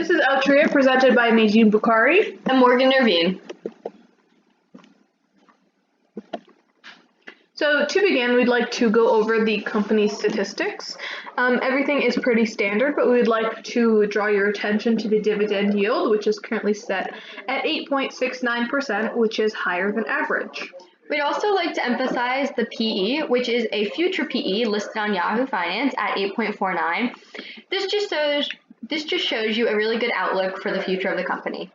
This is Altria presented by Najim Bukhari and Morgan Nervine. So to begin, we'd like to go over the company statistics. Everything is pretty standard, but we'd like to draw your attention to the dividend yield, which is currently set at 8.69%, which is higher than average. We'd also like to emphasize the PE, which is a future PE listed on Yahoo Finance at 8.49. This just shows you a really good outlook for the future of the company.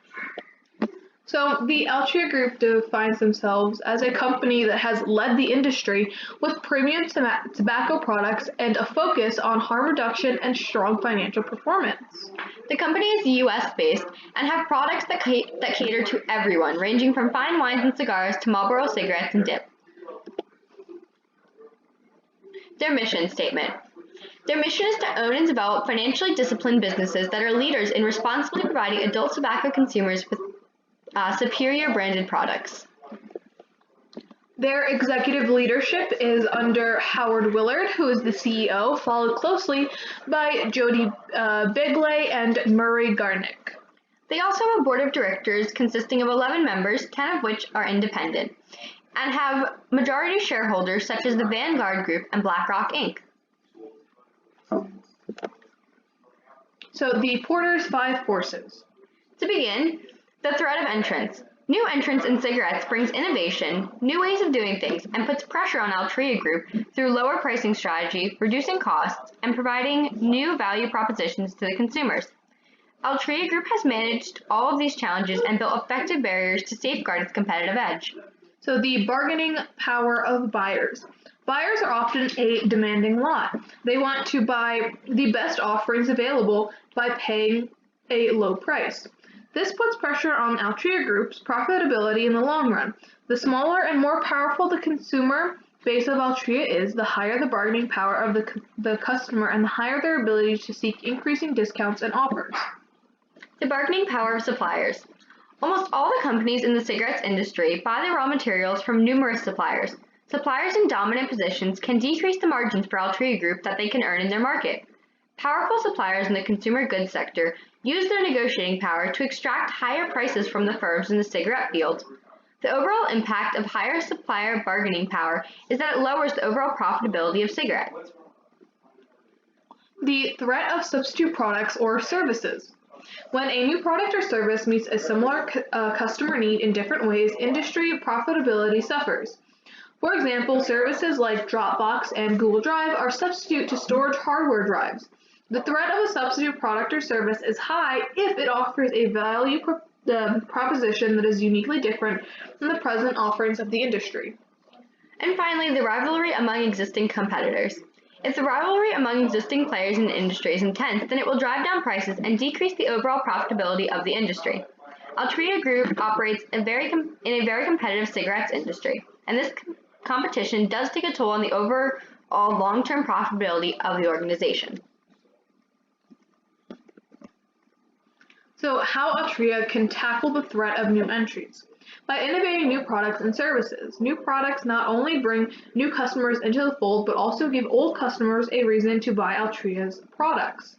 So the Altria Group defines themselves as a company that has led the industry with premium tobacco products and a focus on harm reduction and strong financial performance. The company is US-based and have products that cater to everyone, ranging from fine wines and cigars to Marlboro cigarettes and dip. Their mission statement. Their mission is to own and develop financially disciplined businesses that are leaders in responsibly providing adult tobacco consumers with superior branded products. Their executive leadership is under Howard Willard, who is the CEO, followed closely by Jody Bigley and Murray Garnick. They also have a board of directors consisting of 11 members, 10 of which are independent, and have majority shareholders such as the Vanguard Group and BlackRock Inc. So the Porter's 5 forces. To begin, the threat of entrance. New entrance in cigarettes brings innovation, new ways of doing things, and puts pressure on Altria Group through lower pricing strategy, reducing costs, and providing new value propositions to the consumers. Altria Group has managed all of these challenges and built effective barriers to safeguard its competitive edge. So the bargaining power of buyers. Buyers are often a demanding lot. They want to buy the best offerings available by paying a low price. This puts pressure on Altria Group's profitability in the long run. The smaller and more powerful the consumer base of Altria is, the higher the bargaining power of the customer and the higher their ability to seek increasing discounts and offers. The bargaining power of suppliers. Almost all the companies in the cigarettes industry buy their raw materials from numerous suppliers. Suppliers in dominant positions can decrease the margins for Altria Group that they can earn in their market. Powerful suppliers in the consumer goods sector use their negotiating power to extract higher prices from the firms in the cigarette field. The overall impact of higher supplier bargaining power is that it lowers the overall profitability of cigarettes. The threat of substitute products or services. When a new product or service meets a similar customer need in different ways, industry profitability suffers. For example, services like Dropbox and Google Drive are substitute to storage hardware drives. The threat of a substitute product or service is high if it offers a value proposition that is uniquely different from the present offerings of the industry. And finally, the rivalry among existing competitors. If the rivalry among existing players in the industry is intense, then it will drive down prices and decrease the overall profitability of the industry. Altria Group operates in a very competitive cigarettes industry, and this competition does take a toll on the overall long-term profitability of the organization. So how Altria can tackle the threat of new entries? By innovating new products and services. New products not only bring new customers into the fold, but also give old customers a reason to buy Altria's products.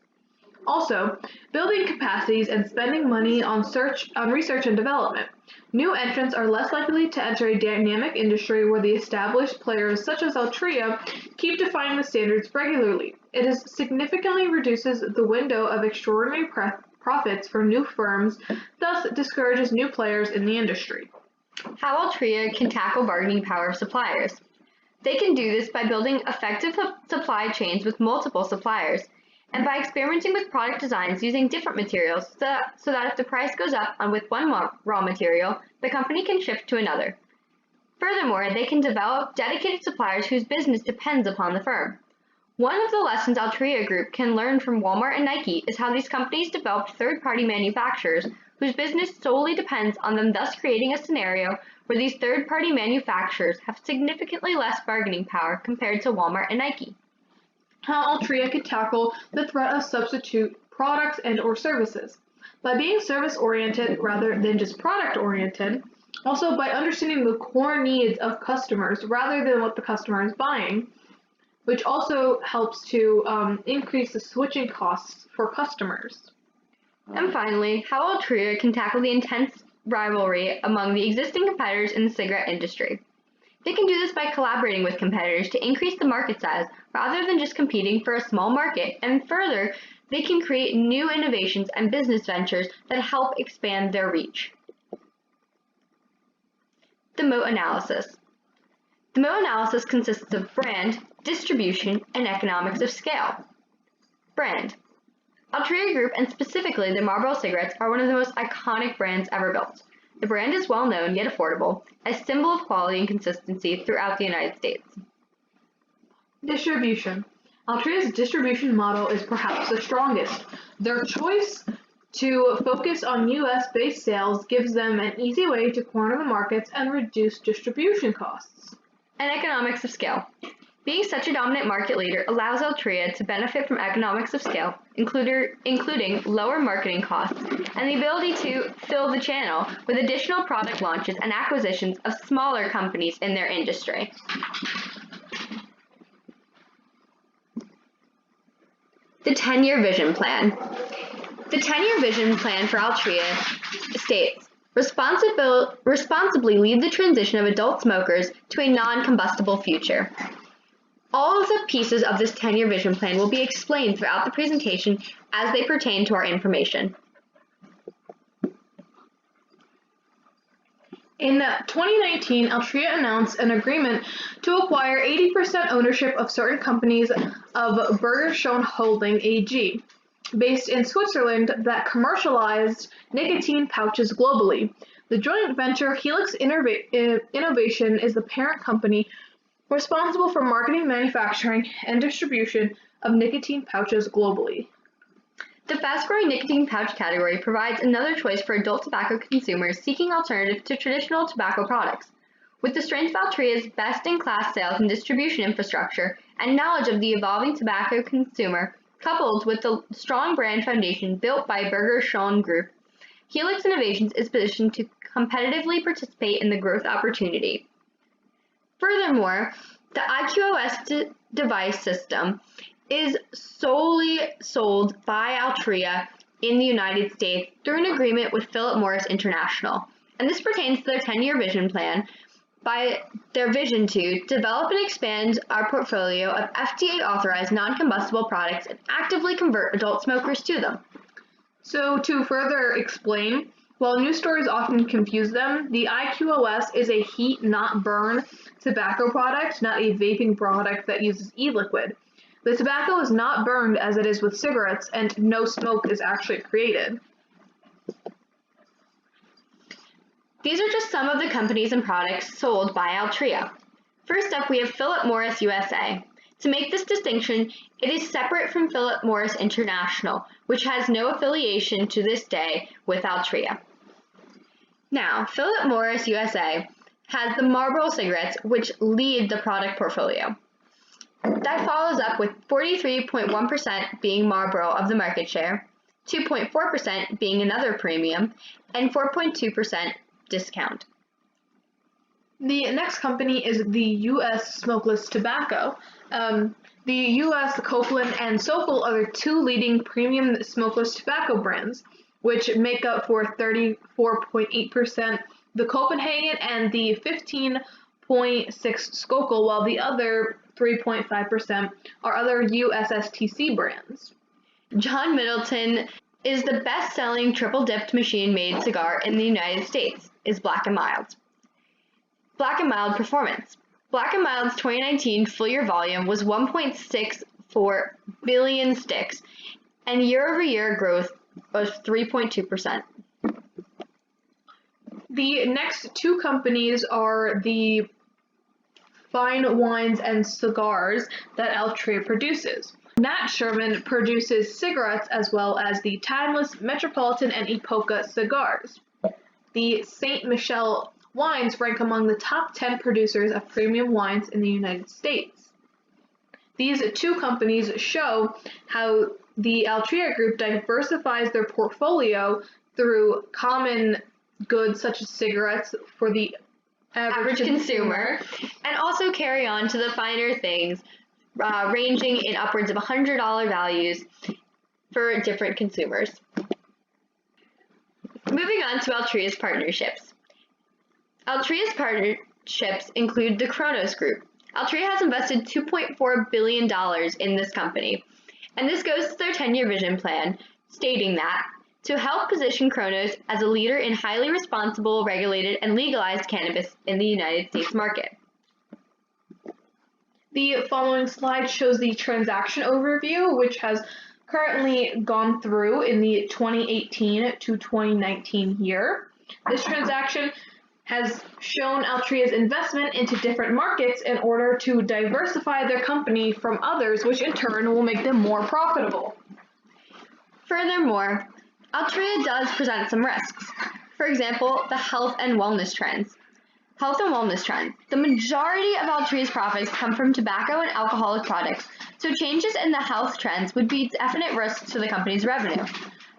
Also, building capacities and spending money on research and development. New entrants are less likely to enter a dynamic industry where the established players such as Altria keep defining the standards regularly. It significantly reduces the window of extraordinary profits for new firms, thus discourages new players in the industry. How Altria can tackle bargaining power of suppliers. They can do this by building effective supply chains with multiple suppliers, and by experimenting with product designs using different materials so that if the price goes up with one raw material, the company can shift to another. Furthermore, they can develop dedicated suppliers whose business depends upon the firm. One of the lessons Altria Group can learn from Walmart and Nike is how these companies developed third-party manufacturers whose business solely depends on them, thus creating a scenario where these third-party manufacturers have significantly less bargaining power compared to Walmart and Nike. How Altria could tackle the threat of substitute products and or services. By being service-oriented rather than just product-oriented, also by understanding the core needs of customers rather than what the customer is buying, which also helps to increase the switching costs for customers. And finally, how Altria can tackle the intense rivalry among the existing competitors in the cigarette industry. They can do this by collaborating with competitors to increase the market size rather than just competing for a small market, and further, they can create new innovations and business ventures that help expand their reach. The moat analysis. The moat analysis consists of brand, distribution, and economics of scale. Brand. Altria Group, and specifically the Marlboro cigarettes, are one of the most iconic brands ever built. The brand is well known yet affordable, a symbol of quality and consistency throughout the United States. Distribution. Altria's distribution model is perhaps the strongest. Their choice to focus on US-based sales gives them an easy way to corner the markets and reduce distribution costs. And economics of scale. Being such a dominant market leader allows Altria to benefit from economics of scale, including lower marketing costs and the ability to fill the channel with additional product launches and acquisitions of smaller companies in their industry. The 10-year vision plan. The 10-year vision plan for Altria states, responsibly lead the transition of adult smokers to a non-combustible future. All of the pieces of this 10-year vision plan will be explained throughout the presentation as they pertain to our information. In 2019, Altria announced an agreement to acquire 80% ownership of certain companies of Burgershon Holding AG, based in Switzerland, that commercialized nicotine pouches globally. The joint venture Helix Innovation is the parent company responsible for marketing, manufacturing, and distribution of nicotine pouches globally. The fast-growing nicotine pouch category provides another choice for adult tobacco consumers seeking alternatives to traditional tobacco products. With the strength of Altria's best-in-class sales and distribution infrastructure and knowledge of the evolving tobacco consumer, coupled with the strong brand foundation built by Burgershon Group, Helix Innovations is positioned to competitively participate in the growth opportunity. Furthermore, the IQOS device system is solely sold by Altria in the United States through an agreement with Philip Morris International, and this pertains to their 10-year vision plan by their vision to develop and expand our portfolio of FDA-authorized non-combustible products and actively convert adult smokers to them. So to further explain, while news stories often confuse them, the IQOS is a heat, not burn tobacco product, not a vaping product that uses e-liquid. The tobacco is not burned as it is with cigarettes, and no smoke is actually created. These are just some of the companies and products sold by Altria. First up, we have Philip Morris USA. To make this distinction, it is separate from Philip Morris International, which has no affiliation to this day with Altria. Now, Philip Morris USA has the Marlboro cigarettes, which lead the product portfolio. That follows up with 43.1% being Marlboro of the market share, 2.4% being another premium, and 4.2% discount. The next company is the U.S. Smokeless Tobacco. The U.S. Copeland and Sokol are the two leading premium smokeless tobacco brands, which make up for 34.8% the Copenhagen and the 15.6% Sokol, while the other 3.5% are other USSTC brands. John Middleton is the best-selling triple-dipped machine-made cigar in the United States, is Black & Mild. Black & Mild performance. Black & Mild's 2019 full-year volume was 1.64 billion sticks, and year-over-year growth was 3.2%. The next two companies are the fine wines and cigars that Altria produces. Nat Sherman produces cigarettes as well as the Timeless, Metropolitan, and Epoca cigars. The Saint Michel wines rank among the top 10 producers of premium wines in the United States. These two companies show how the Altria Group diversifies their portfolio through common goods such as cigarettes for the average consumer, and also carry on to the finer things, ranging in upwards of $100 values for different consumers. Moving on to Altria's partnerships. Altria's partnerships include the Kronos Group. Altria has invested $2.4 billion in this company, and this goes to their 10-year vision plan, stating that to help position Kronos as a leader in highly responsible, regulated, and legalized cannabis in the United States market. The following slide shows the transaction overview, which has currently gone through in the 2018 to 2019 year. This transaction has shown Altria's investment into different markets in order to diversify their company from others, which in turn will make them more profitable. Furthermore, Altria does present some risks. For example, the health and wellness trends. The majority of Altria's profits come from tobacco and alcoholic products, so changes in the health trends would be definite risks to the company's revenue.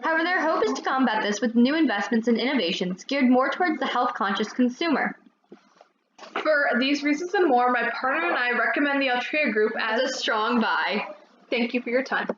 However, their hope is to combat this with new investments and innovations geared more towards the health-conscious consumer. For these reasons and more, my partner and I recommend the Altria Group as a strong buy. Thank you for your time.